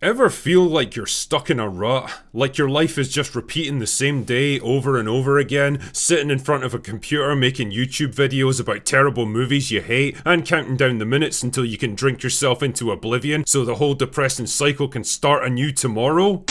Ever feel like you're stuck in a rut? Like your life is just repeating the same day over and over again, sitting in front of a computer making YouTube videos about terrible movies you hate, and counting down the minutes until you can drink yourself into oblivion so the whole depressing cycle can start anew tomorrow?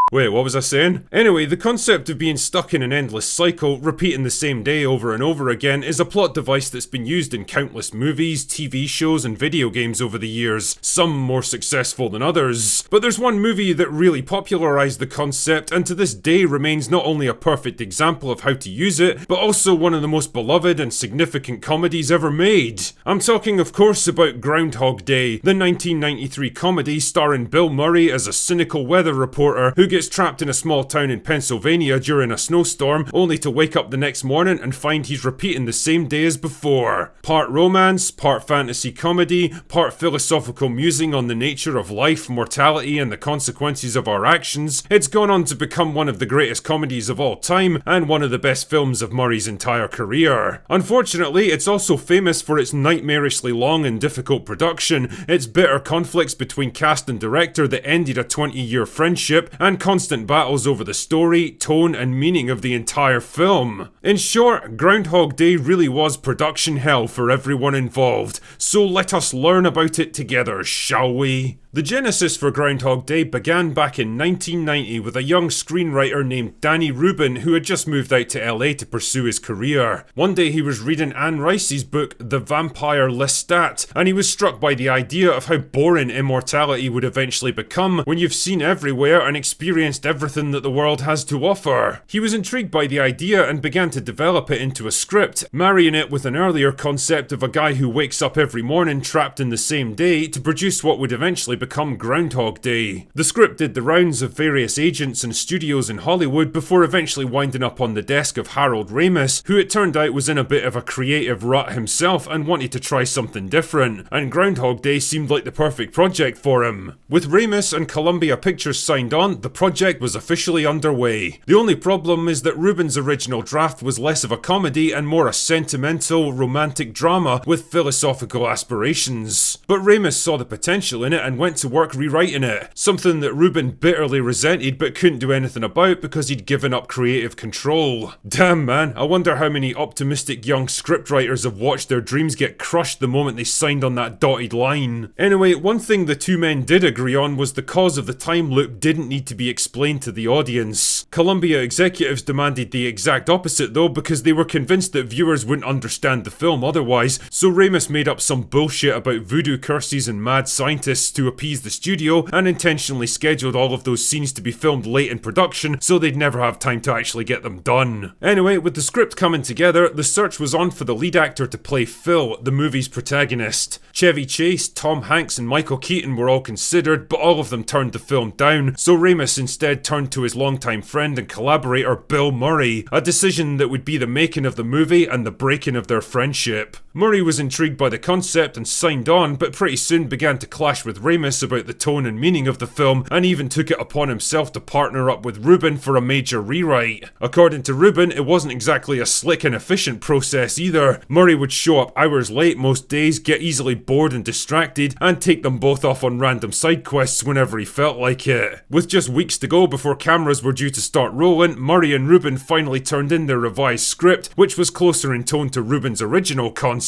Wait, what was I saying? Anyway, the concept of being stuck in an endless cycle, repeating the same day over and over again, is a plot device that's been used in countless movies, TV shows, and video games over the years, some more successful than others. But there's one movie that really popularized the concept, and to this day remains not only a perfect example of how to use it, but also one of the most beloved and significant comedies ever made. I'm talking, of course, about Groundhog Day, the 1993 comedy starring Bill Murray as a cynical weather reporter who gets trapped in a small town in Pennsylvania during a snowstorm, only to wake up the next morning and find he's repeating the same day as before. Part romance, part fantasy comedy, part philosophical musing on the nature of life, mortality, and the consequences of our actions, it's gone on to become one of the greatest comedies of all time, and one of the best films of Murray's entire career. Unfortunately, it's also famous for its nightmarishly long and difficult production, its bitter conflicts between cast and director that ended a 20-year friendship, and constant battles over the story, tone, and meaning of the entire film. In short, Groundhog Day really was production hell for everyone involved, so let us learn about it together, shall we? The genesis for Groundhog Day began back in 1990 with a young screenwriter named Danny Rubin who had just moved out to LA to pursue his career. One day he was reading Anne Rice's book The Vampire Lestat, and he was struck by the idea of how boring immortality would eventually become when you've seen everywhere and experienced everything that the world has to offer. He was intrigued by the idea and began to develop it into a script, marrying it with an earlier concept of a guy who wakes up every morning trapped in the same day to produce what would eventually become Groundhog Day. The script did the rounds of various agents and studios in Hollywood before eventually winding up on the desk of Harold Ramis, who it turned out was in a bit of a creative rut himself and wanted to try something different, and Groundhog Day seemed like the perfect project for him. With Ramis and Columbia Pictures signed on, the project was officially underway. The only problem is that Rubin's original draft was less of a comedy and more a sentimental, romantic drama with philosophical aspirations. But Ramis saw the potential in it and went to work rewriting it, something that Rubin bitterly resented but couldn't do anything about because he'd given up creative control. Damn man, I wonder how many optimistic young scriptwriters have watched their dreams get crushed the moment they signed on that dotted line. Anyway, one thing the two men did agree on was the cause of the time loop didn't need to be explained to the audience. Columbia executives demanded the exact opposite though, because they were convinced that viewers wouldn't understand the film otherwise, so Ramis made up some bullshit about voodoo curses and mad scientists to appease the studio and intentionally scheduled all of those scenes to be filmed late in production so they'd never have time to actually get them done. Anyway, with the script coming together, the search was on for the lead actor to play Phil, the movie's protagonist. Chevy Chase, Tom Hanks, and Michael Keaton were all considered, but all of them turned the film down, so Ramis instead turned to his longtime friend and collaborator Bill Murray, a decision that would be the making of the movie and the breaking of their friendship. Murray was intrigued by the concept and signed on, but pretty soon began to clash with Ramis about the tone and meaning of the film, and even took it upon himself to partner up with Rubin for a major rewrite. According to Rubin, it wasn't exactly a slick and efficient process either. Murray would show up hours late most days, get easily bored and distracted, and take them both off on random side quests whenever he felt like it. With just weeks to go before cameras were due to start rolling, Murray and Rubin finally turned in their revised script, which was closer in tone to Rubin's original concept.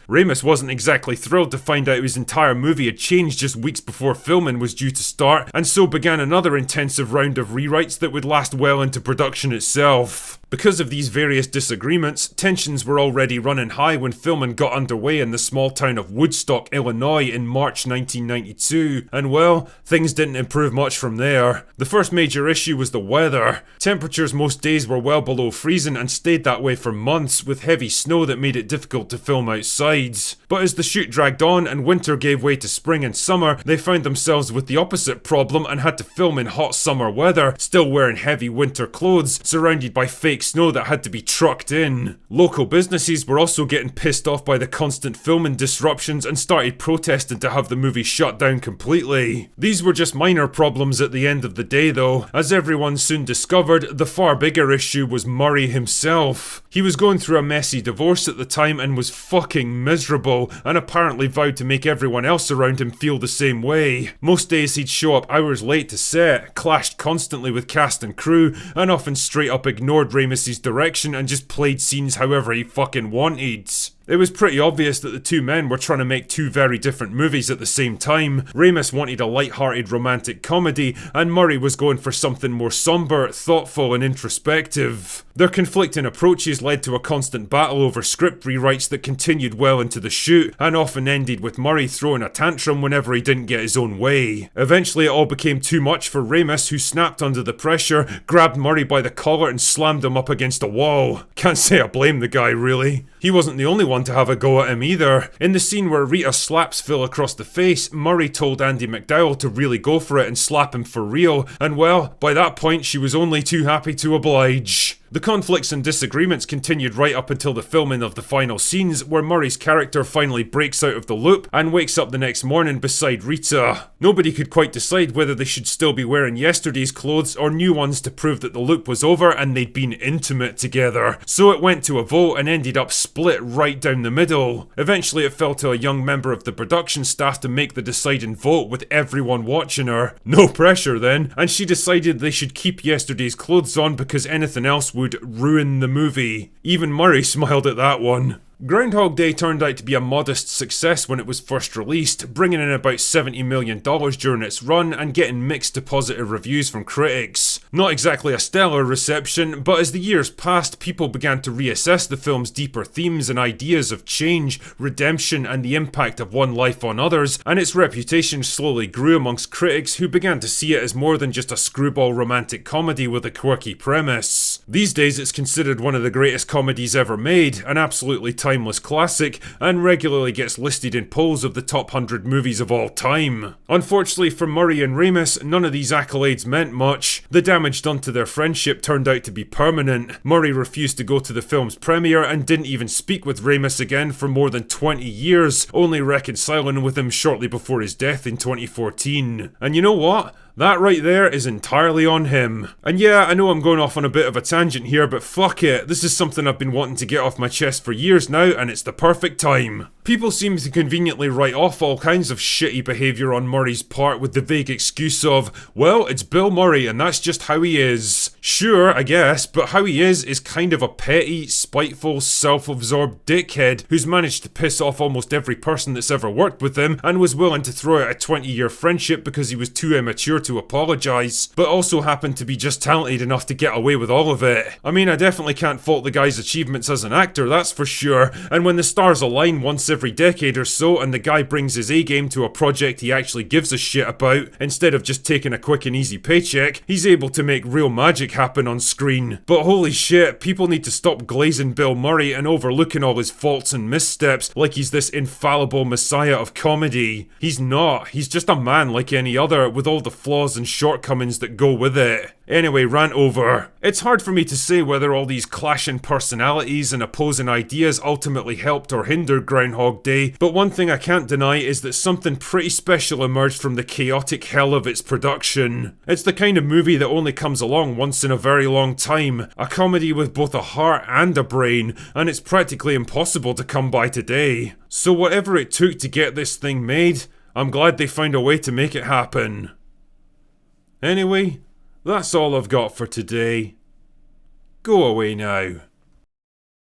Ramis wasn't exactly thrilled to find out his entire movie had changed just weeks before filming was due to start, and so began another intensive round of rewrites that would last well into production itself. Because of these various disagreements, tensions were already running high when filming got underway in the small town of Woodstock, Illinois in March 1992, and well, things didn't improve much from there. The first major issue was the weather. Temperatures most days were well below freezing and stayed that way for months, with heavy snow that made it difficult to film outside. But as the shoot dragged on and winter gave way to spring and summer, they found themselves with the opposite problem and had to film in hot summer weather, still wearing heavy winter clothes, surrounded by fake fake snow that had to be trucked in. Local businesses were also getting pissed off by the constant filming disruptions and started protesting to have the movie shut down completely. These were just minor problems at the end of the day though. As everyone soon discovered, the far bigger issue was Murray himself. He was going through a messy divorce at the time and was fucking miserable, and apparently vowed to make everyone else around him feel the same way. Most days he'd show up hours late to set, clashed constantly with cast and crew, and often straight up ignored Ramos's direction and just played scenes however he fucking wanted. It was pretty obvious that the two men were trying to make two very different movies at the same time. Ramos wanted a light-hearted romantic comedy, and Murray was going for something more somber, thoughtful and introspective. Their conflicting approaches led to a constant battle over script rewrites that continued well into the shoot, and often ended with Murray throwing a tantrum whenever he didn't get his own way. Eventually it all became too much for Ramos, who snapped under the pressure, grabbed Murray by the collar and slammed him up against a wall. Can't say I blame the guy really. He wasn't the only one to have a go at him either. In the scene where Rita slaps Phil across the face, Murray told Andy McDowell to really go for it and slap him for real, and well, by that point she was only too happy to oblige. The conflicts and disagreements continued right up until the filming of the final scenes, where Murray's character finally breaks out of the loop and wakes up the next morning beside Rita. Nobody could quite decide whether they should still be wearing yesterday's clothes or new ones to prove that the loop was over and they'd been intimate together. So it went to a vote and ended up split right down the middle. Eventually it fell to a young member of the production staff to make the deciding vote, with everyone watching her. No pressure then, and she decided they should keep yesterday's clothes on because anything else would ruin the movie. Even Murray smiled at that one. Groundhog Day turned out to be a modest success when it was first released, bringing in about $70 million during its run and getting mixed to positive reviews from critics. Not exactly a stellar reception, but as the years passed, people began to reassess the film's deeper themes and ideas of change, redemption and the impact of one life on others, and its reputation slowly grew amongst critics who began to see it as more than just a screwball romantic comedy with a quirky premise. These days it's considered one of the greatest comedies ever made, an absolutely timeless classic, and regularly gets listed in polls of the top 100 movies of all time. Unfortunately for Murray and Ramis, none of these accolades meant much. The damage done to their friendship turned out to be permanent. Murray refused to go to the film's premiere and didn't even speak with Ramis again for more than 20 years, only reconciling with him shortly before his death in 2014. And you know what? That right there is entirely on him. And yeah, I know I'm going off on a bit of a tangent here, but fuck it, this is something I've been wanting to get off my chest for years now, and it's the perfect time. People seem to conveniently write off all kinds of shitty behaviour on Murray's part with the vague excuse of, well, it's Bill Murray and that's just how he is. Sure, I guess, but how he is kind of a petty, spiteful, self-absorbed dickhead who's managed to piss off almost every person that's ever worked with him and was willing to throw out a 20-year friendship because he was too immature to apologise, but also happened to be just talented enough to get away with all of it. I mean, I definitely can't fault the guy's achievements as an actor, that's for sure, and when the stars align once every decade or so and the guy brings his A-game to a project he actually gives a shit about, instead of just taking a quick and easy paycheck, he's able to make real magic happen on screen. But holy shit, people need to stop glazing Bill Murray and overlooking all his faults and missteps like he's this infallible messiah of comedy. He's not. He's just a man like any other, with all the flaws and shortcomings that go with it. Anyway, rant over. It's hard for me to say whether all these clashing personalities and opposing ideas ultimately helped or hindered Groundhog Day, but one thing I can't deny is that something pretty special emerged from the chaotic hell of its production. It's the kind of movie that only comes along once in a very long time, a comedy with both a heart and a brain, and it's practically impossible to come by today. So whatever it took to get this thing made, I'm glad they found a way to make it happen. Anyway, that's all I've got for today. Go away now.